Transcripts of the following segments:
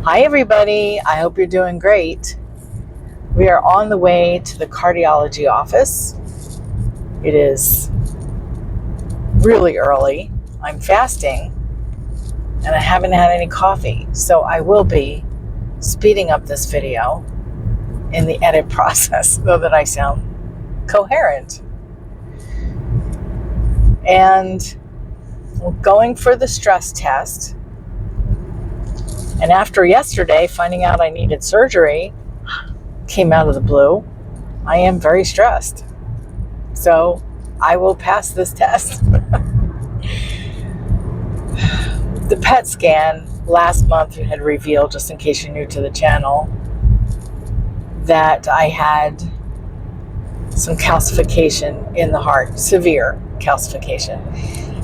Hi everybody, I hope you're doing great. We are on the way to the cardiology office. It is really early. I'm fasting and I haven't had any coffee, so I will be speeding up this video in the edit process so that I sound coherent. And we're going for the stress test. And after yesterday, finding out I needed surgery came out of the blue, I am very stressed. So I will pass this test. The PET scan last month had revealed, just in case you're new to the channel, that I had some calcification in the heart, severe calcification.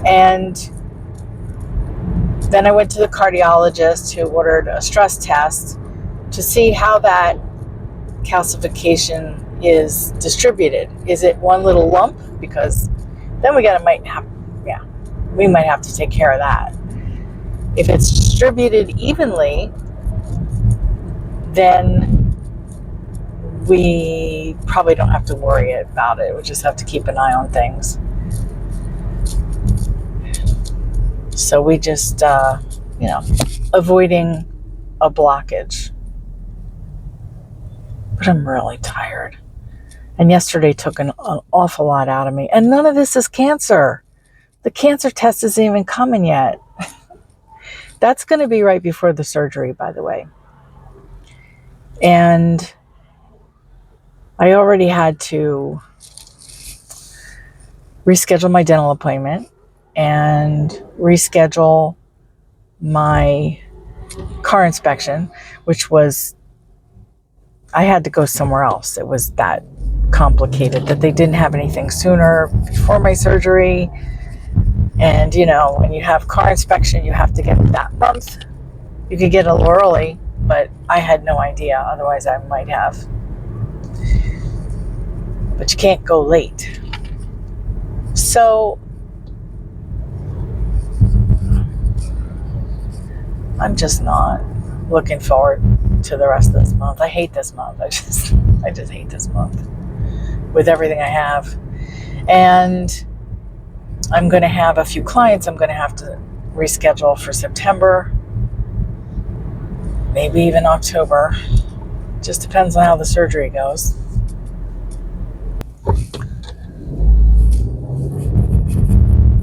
And then I went to the cardiologist who ordered a stress test to see how that calcification is distributed. Is it one little lump? Because then we might have to take care of that. If it's distributed evenly, then we probably don't have to worry about it. We just have to keep an eye on things. So we just, avoiding a blockage. But I'm really tired. And yesterday took an awful lot out of me. And none of this is cancer. The cancer test isn't even coming yet. That's going to be right before the surgery, by the way. And I already had to reschedule my dental appointment and reschedule my car inspection, which was, I had to go somewhere else. It was that complicated that they didn't have anything sooner before my surgery. And, when you have car inspection, you have to get it that month. You could get it a little early, but I had no idea. Otherwise, I might have. But you can't go late. So I'm just not looking forward to the rest of this month. I hate this month. I just hate this month with everything I have. And I'm going to have a few clients I'm going to have to reschedule for September, maybe even October. Just depends on how the surgery goes.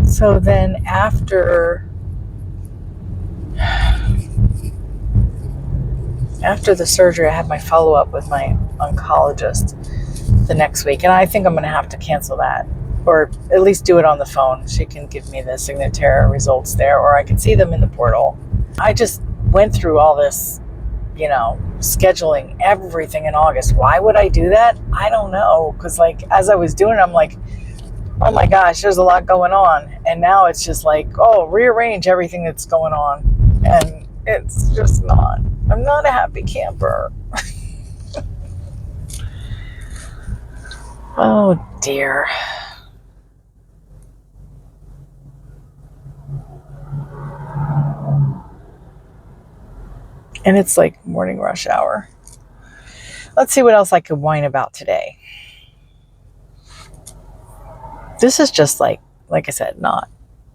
So then after the surgery, I had my follow-up with my oncologist the next week. And I think I'm going to have to cancel that, or at least do it on the phone. She can give me the Signatera results there, or I can see them in the portal. I just went through all this, scheduling everything in August. Why would I do that? I don't know. Because as I was doing it, I'm like, oh my gosh, there's a lot going on. And now it's just rearrange everything that's going on. And it's just not. I'm not a happy camper. Oh dear. And it's like morning rush hour. Let's see what else I could whine about today. This is just like I said, not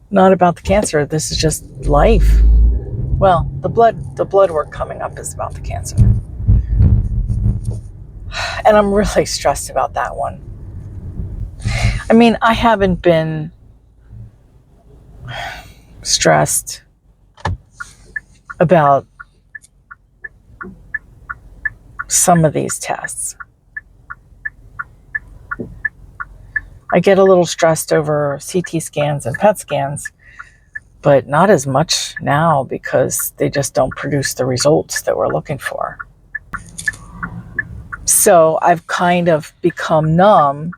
about the cancer. This is just life. Well, the blood work coming up is about the cancer. And I'm really stressed about that one. I mean, I haven't been stressed about some of these tests. I get a little stressed over CT scans and PET scans, but not as much now because they just don't produce the results that we're looking for. So I've kind of become numb.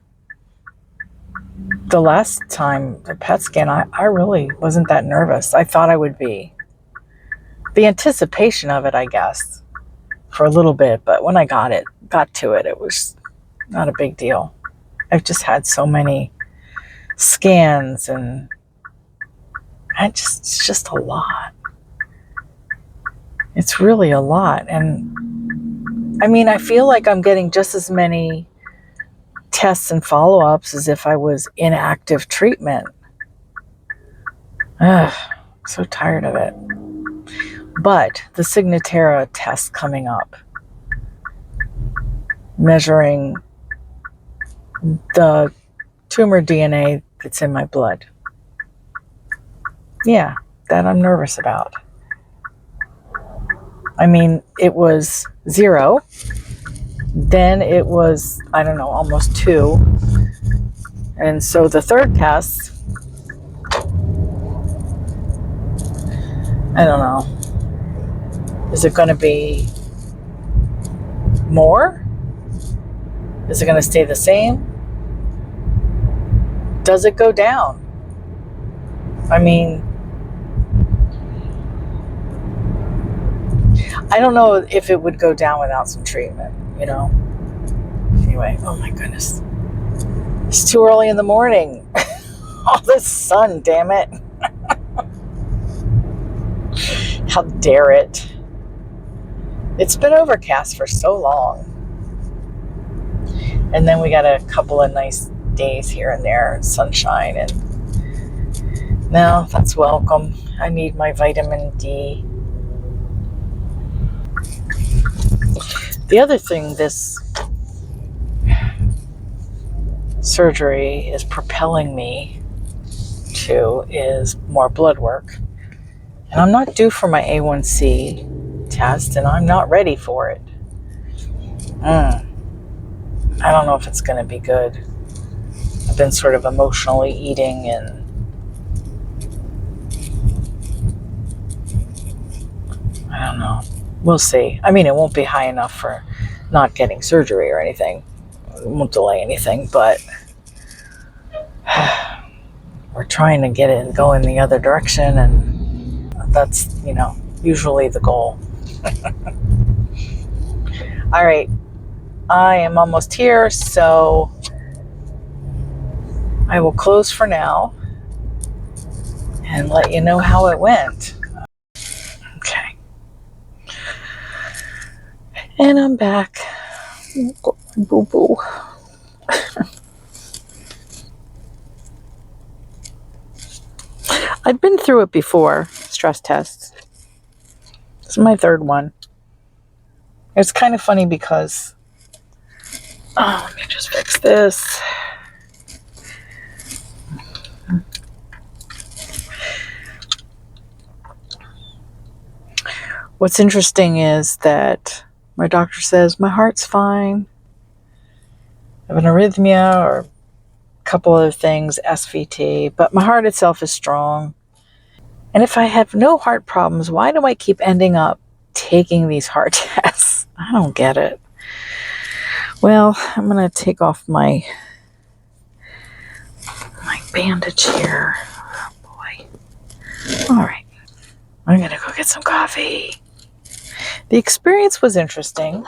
The last time the PET scan, I really wasn't that nervous. I thought I would be. The anticipation of it, I guess, for a little bit, but when I got to it, it was not a big deal. I've just had so many scans and it's just a lot. It's really a lot. And I mean, I feel like I'm getting just as many tests and follow-ups as if I was in active treatment. Ugh, so tired of it. But the Signatera test coming up, measuring the tumor DNA that's in my blood. Yeah, that I'm nervous about. I mean, it was 0. Then it was, I don't know, almost 2. And so the third test, I don't know. Is it going to be more? Is it going to stay the same? Does it go down? I mean, I don't know if it would go down without some treatment, you know? Anyway, oh my goodness. It's too early in the morning. All this sun, damn it. How dare it? It's been overcast for so long. And then we got a couple of nice days here and there, sunshine, and now that's welcome. I need my vitamin D. The other thing this surgery is propelling me to is more blood work. And I'm not due for my A1C test, and I'm not ready for it. I don't know if it's going to be good. I've been sort of emotionally eating, and I don't know. We'll see. I mean, it won't be high enough for not getting surgery or anything. It won't delay anything, but we're trying to get it and go in the other direction, and that's, usually the goal. All right. I am almost here, so I will close for now and let you know how it went. Okay. And I'm back. Boo boo. I've been through it before, stress tests. This is my third one. It's kind of funny because, let me just fix this. What's interesting is that my doctor says my heart's fine. I have an arrhythmia or a couple other things, SVT, but my heart itself is strong. And if I have no heart problems, why do I keep ending up taking these heart tests? I don't get it. Well, I'm going to take off my bandage here. Oh boy. All right. I'm going to go get some coffee. The experience was interesting.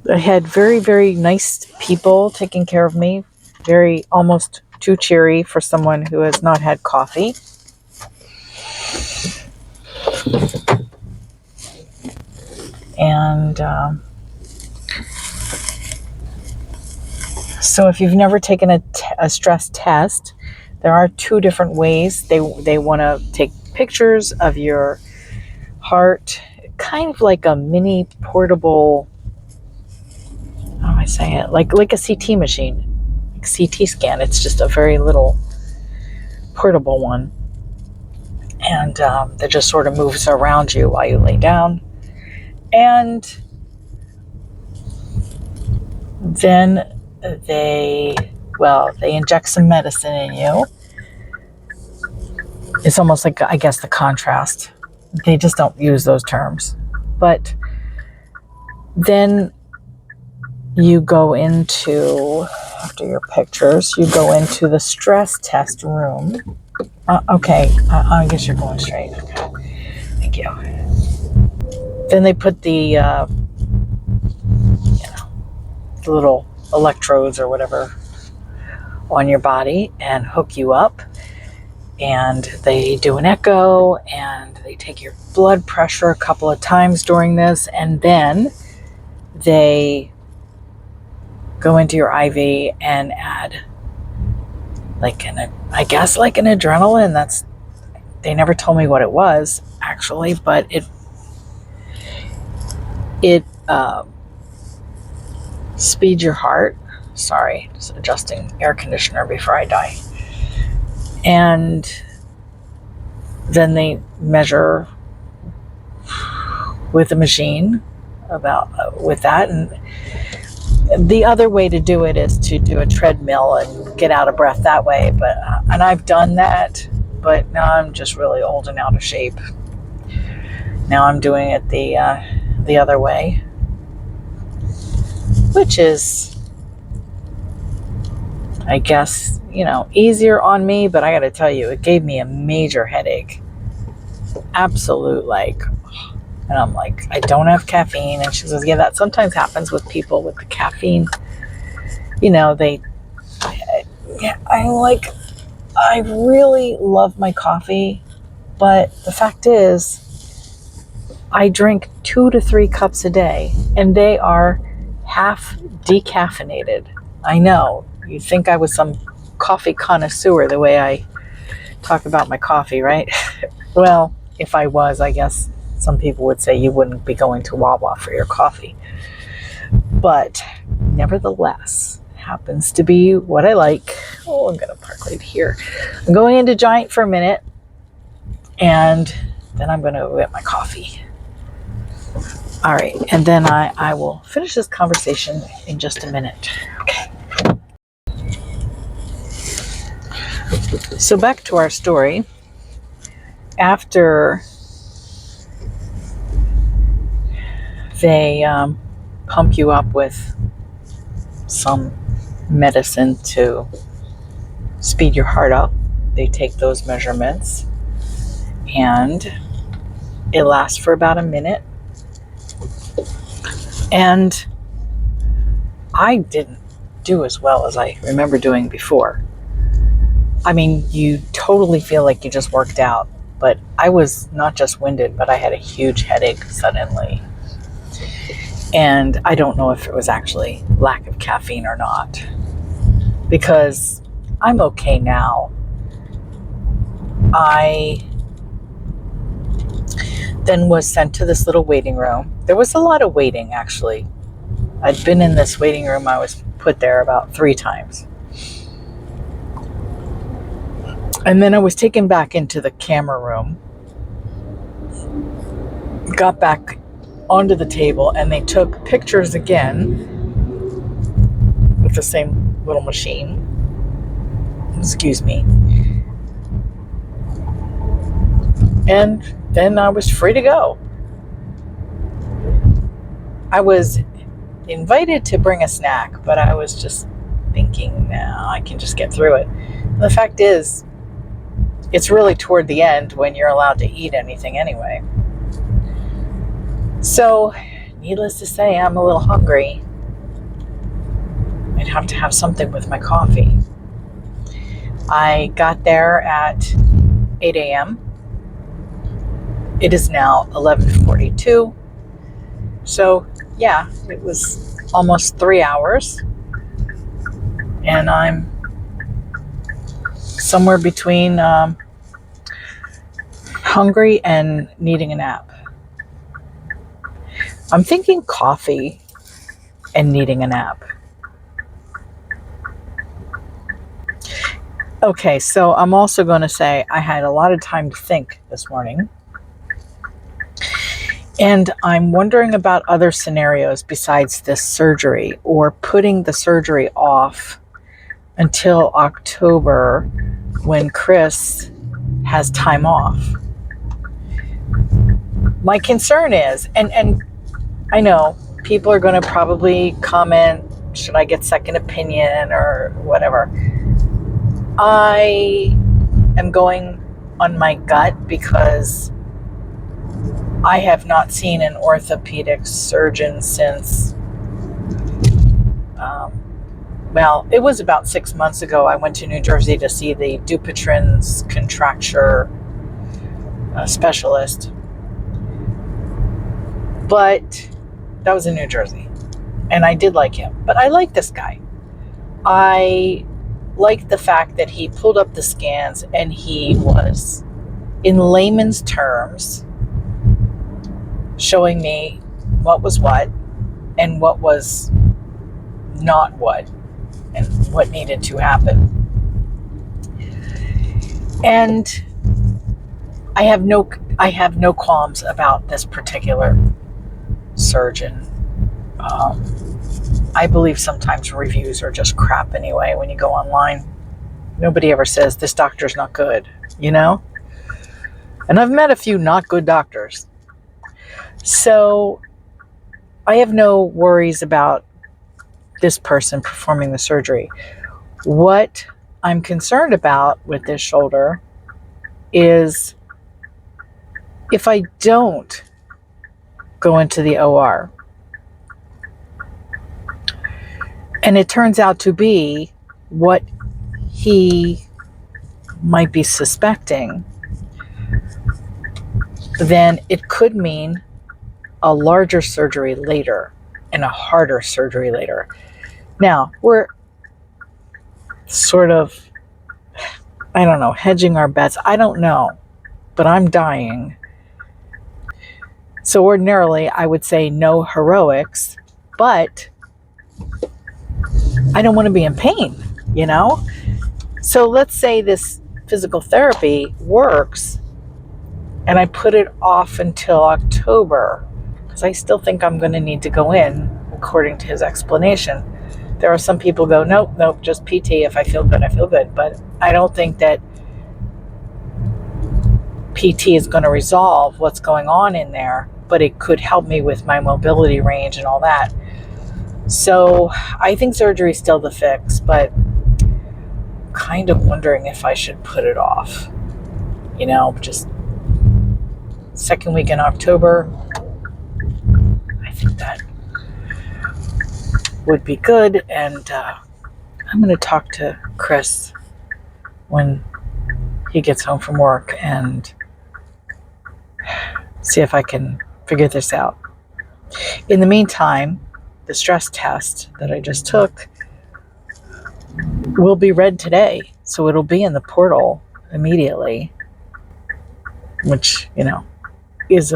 I had very, very nice people taking care of me. Very, almost too cheery for someone who has not had coffee. And so if you've never taken a stress test, there are 2 different ways. They want to take pictures of your heart, kind of like a mini portable, how do I say it? Like a CT machine, like CT scan. It's just a very little portable one. And that just sort of moves around you while you lay down. And then they inject some medicine in you. It's almost like, I guess, the contrast. They just don't use those terms. But then you go into, after your pictures, you go into the stress test room. Okay, I guess you're going straight. Okay, thank you. Then they put the little electrodes or whatever on your body and hook you up. And they do an echo and they take your blood pressure a couple of times during this. And then they go into your IV and add like an adrenaline. They never told me what it was actually, but it speeds your heart. Sorry, just adjusting air conditioner before I die. And then they measure with a machine with that. And the other way to do it is to do a treadmill and get out of breath that way. And I've done that, but now I'm just really old and out of shape. Now I'm doing it the other way, which is, I guess, easier on me, but I got to tell you, it gave me a major headache. Absolute, and I'm like, I don't have caffeine. And she says, yeah, that sometimes happens with people with the caffeine. I really love my coffee, but the fact is, I drink 2 to 3 cups a day, and they are half decaffeinated. I know, you'd think I was some coffee connoisseur the way I talk about my coffee, right? Well, if I was, I guess some people would say you wouldn't be going to Wawa for your coffee. But nevertheless, happens to be what I like. Oh, I'm going to park right here. I'm going into Giant for a minute, and then I'm going to get my coffee. All right, and then I will finish this conversation in just a minute. Okay. So back to our story. After they pump you up with some medicine to speed your heart up, they take those measurements, and it lasts for about a minute. And I didn't do as well as I remember doing before. I mean, you totally feel like you just worked out, but I was not just winded, but I had a huge headache suddenly. And I don't know if it was actually lack of caffeine or not, because I'm okay now. I then was sent to this little waiting room. There was a lot of waiting, actually. I'd been in this waiting room. I was put there about 3 times. And then I was taken back into the camera room, got back onto the table, and they took pictures again with the same little machine. Excuse me. And then I was free to go. I was invited to bring a snack, but I was just thinking, no, I can just get through it. And the fact is, it's really toward the end when you're allowed to eat anything anyway. So, needless to say, I'm a little hungry. I'd have to have something with my coffee. I got there at 8 a.m. It is now 11:42. So, yeah, it was almost 3 hours. And I'm somewhere between hungry and needing a nap. I'm thinking coffee and needing a nap. Okay, so I'm also going to say I had a lot of time to think this morning. And I'm wondering about other scenarios besides this surgery, or putting the surgery off until October when Chris has time off. My concern is, and I know people are going to probably comment, should I get second opinion or whatever. I am going on my gut because I have not seen an orthopedic surgeon since well, it was about 6 months ago. I went to New Jersey to see the Dupuytren's contracture specialist. But that was in New Jersey. And I did like him. But I like this guy. I liked the fact that he pulled up the scans and he was, in layman's terms, showing me what was what and what was not what and what needed to happen. And I have no qualms about this particular surgeon. I believe sometimes reviews are just crap anyway when you go online. Nobody ever says this doctor's not good, you know? And I've met a few not good doctors. So I have no worries about this person performing the surgery. What I'm concerned about with this shoulder is if I don't go into the OR and it turns out to be what he might be suspecting, then it could mean a larger surgery later and a harder surgery later. Now, we're sort of, I don't know, hedging our bets. I don't know, but I'm dying. So ordinarily, I would say no heroics, but I don't want to be in pain, you know? So let's say this physical therapy works and I put it off until October because I still think I'm going to need to go in according to his explanation. There are some people go, nope, just PT. If I feel good, I feel good. But I don't think that PT is going to resolve what's going on in there, but it could help me with my mobility range and all that. So I think surgery is still the fix, but kind of wondering if I should put it off. You know, just second week in October. I think that would be good. And I'm going to talk to Chris when he gets home from work and see if I can figure this out. In the meantime, the stress test that I just took will be read today, so it'll be in the portal immediately, which, you know, is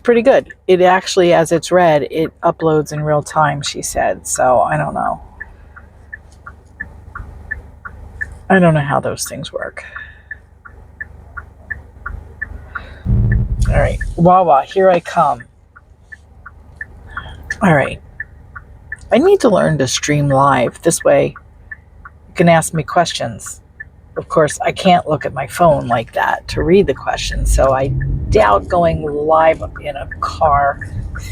pretty good. It actually, as it's read, it uploads in real time, she said. So I don't know. I don't know how those things work. All right, Wawa, here I come. All right. I need to learn to stream live. This way you can ask me questions. Of course, I can't look at my phone like that to read the questions, so I doubt going live in a car,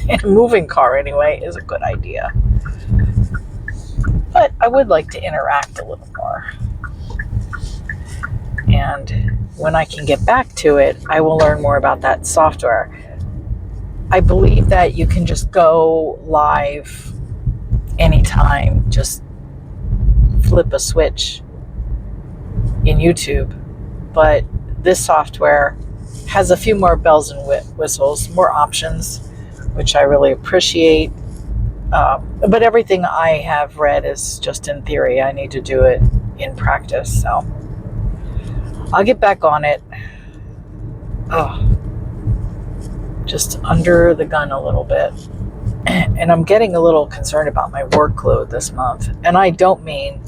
in a moving car anyway, is a good idea. But I would like to interact a little more. And when I can get back to it, I will learn more about that software. I believe that you can just go live anytime, just flip a switch in YouTube, but this software has a few more bells and whistles, more options, which I really appreciate. But everything I have read is just in theory. I need to do it in practice, so I'll get back on it. Just under the gun a little bit. And I'm getting a little concerned about my workload this month. And I don't mean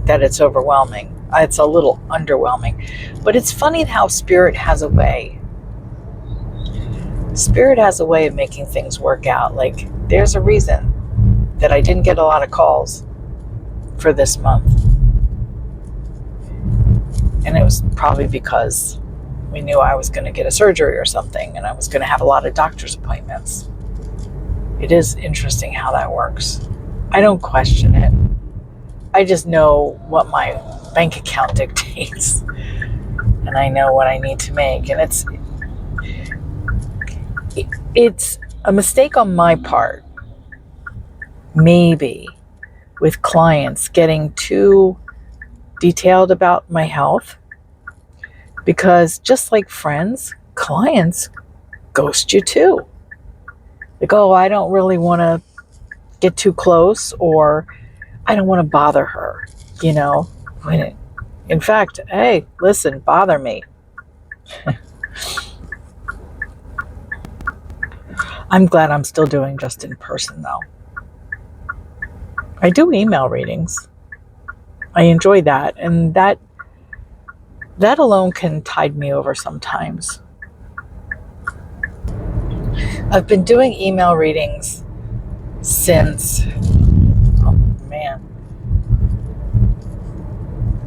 that it's overwhelming. It's a little underwhelming. But it's funny how Spirit has a way. Spirit has a way of making things work out. Like, there's a reason that I didn't get a lot of calls for this month. And it was probably because we knew I was going to get a surgery or something, and I was going to have a lot of doctor's appointments. It is interesting how that works. I don't question it. I just know what my bank account dictates, and I know what I need to make. And it's a mistake on my part, maybe, with clients getting too detailed about my health, because just like friends, clients ghost you too. Like, oh, I don't really want to get too close, or I don't want to bother her, you know. When in fact, hey, listen, bother me. I'm glad I'm still doing just in person though. I do email readings. I enjoy that, and that alone can tide me over sometimes. I've been doing email readings since, oh man,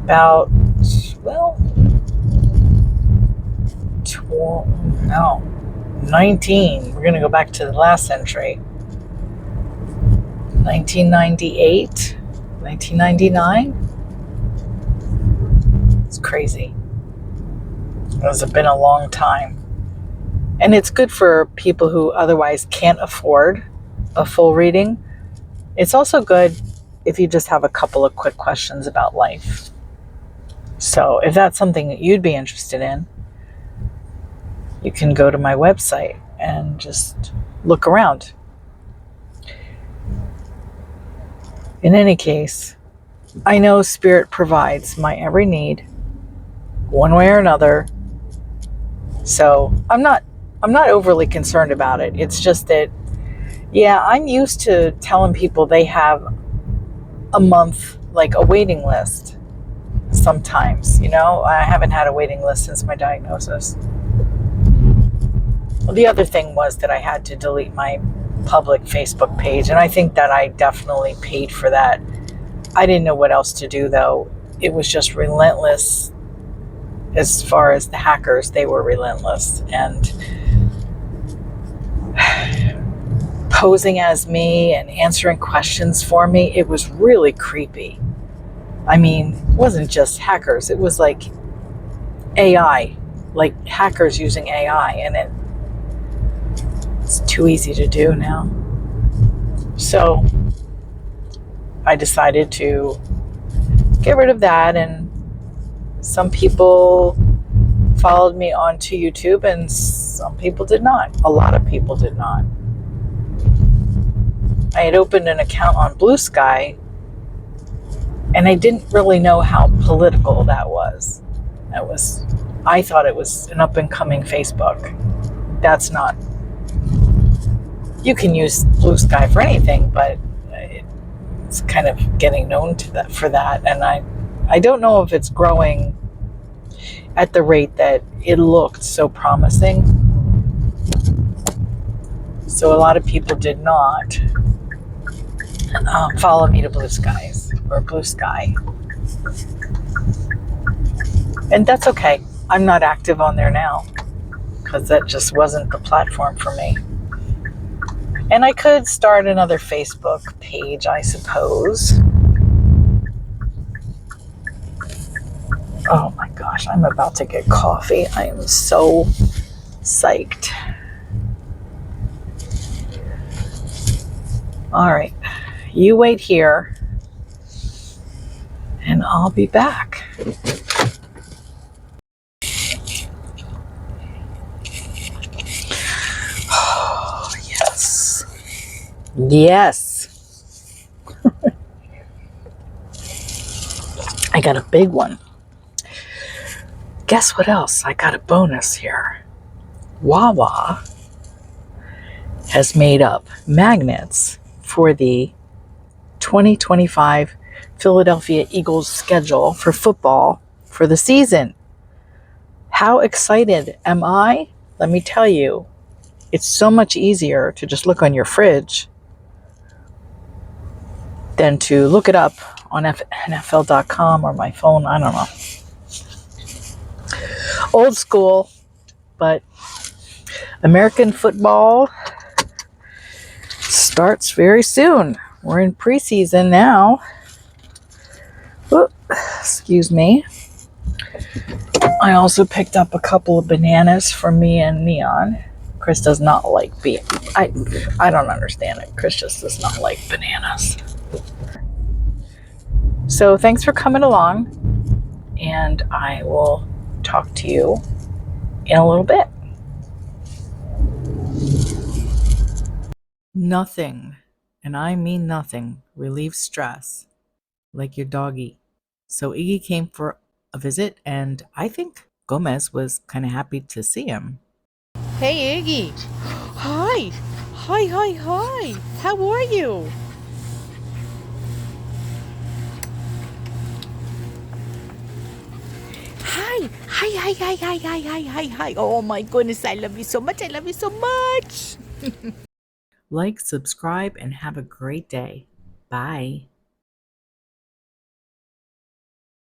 about, well, 19. We're going to go back to the last century. 1998, 1999. It's crazy. It's been a long time. And it's good for people who otherwise can't afford a full reading. It's also good if you just have a couple of quick questions about life. So if that's something that you'd be interested in, you can go to my website and just look around. In any case, I know Spirit provides my every need, one way or another. So I'm not overly concerned about it. It's just that, yeah, I'm used to telling people they have a month, like a waiting list. Sometimes, you know, I haven't had a waiting list since my diagnosis. Well, the other thing was that I had to delete my public Facebook page, and I think that I definitely paid for that. I didn't know what else to do, though. It was just relentless. As far as the hackers, they were relentless, and posing as me and answering questions for me, it was really creepy. I mean, it wasn't just hackers, it was like AI, like hackers using AI, and it's too easy to do now. So I decided to get rid of that, and some people followed me onto YouTube and some people did not. A lot of people did not. I had opened an account on Blue Sky, and I didn't really know how political that was. I thought it was an up-and-coming Facebook. That's not. You can use Blue Sky for anything, but it's kind of getting known for that. And I don't know if it's growing at the rate that it looked so promising. So a lot of people did not follow me to Blue Skies or Blue Sky. And that's okay. I'm not active on there now because that just wasn't the platform for me. And I could start another Facebook page, I suppose. Oh my gosh, I'm about to get coffee. I am so psyched. All right, you wait here and I'll be back. Oh, yes. Yes. I got a big one. Guess what else? I got a bonus here. Wawa has made up magnets for the 2025 Philadelphia Eagles schedule for football for the season. How excited am I? Let me tell you, it's so much easier to just look on your fridge than to look it up on NFL.com or my phone. I don't know. Old school, but American football starts very soon. We're in preseason now. Ooh, excuse me. I also picked up a couple of bananas for me and Neon. Chris does not like I don't understand it. Chris just does not like bananas. So thanks for coming along, and I will talk to you in a little bit. Nothing, and I mean nothing, relieves stress like your doggy. So Iggy came for a visit, and I think Gomez was kind of happy to see him. Hey, Iggy. Hi. Hi. How are you? Hi. Oh my goodness, I love you so much. I love you so much. Like, subscribe, and have a great day. Bye.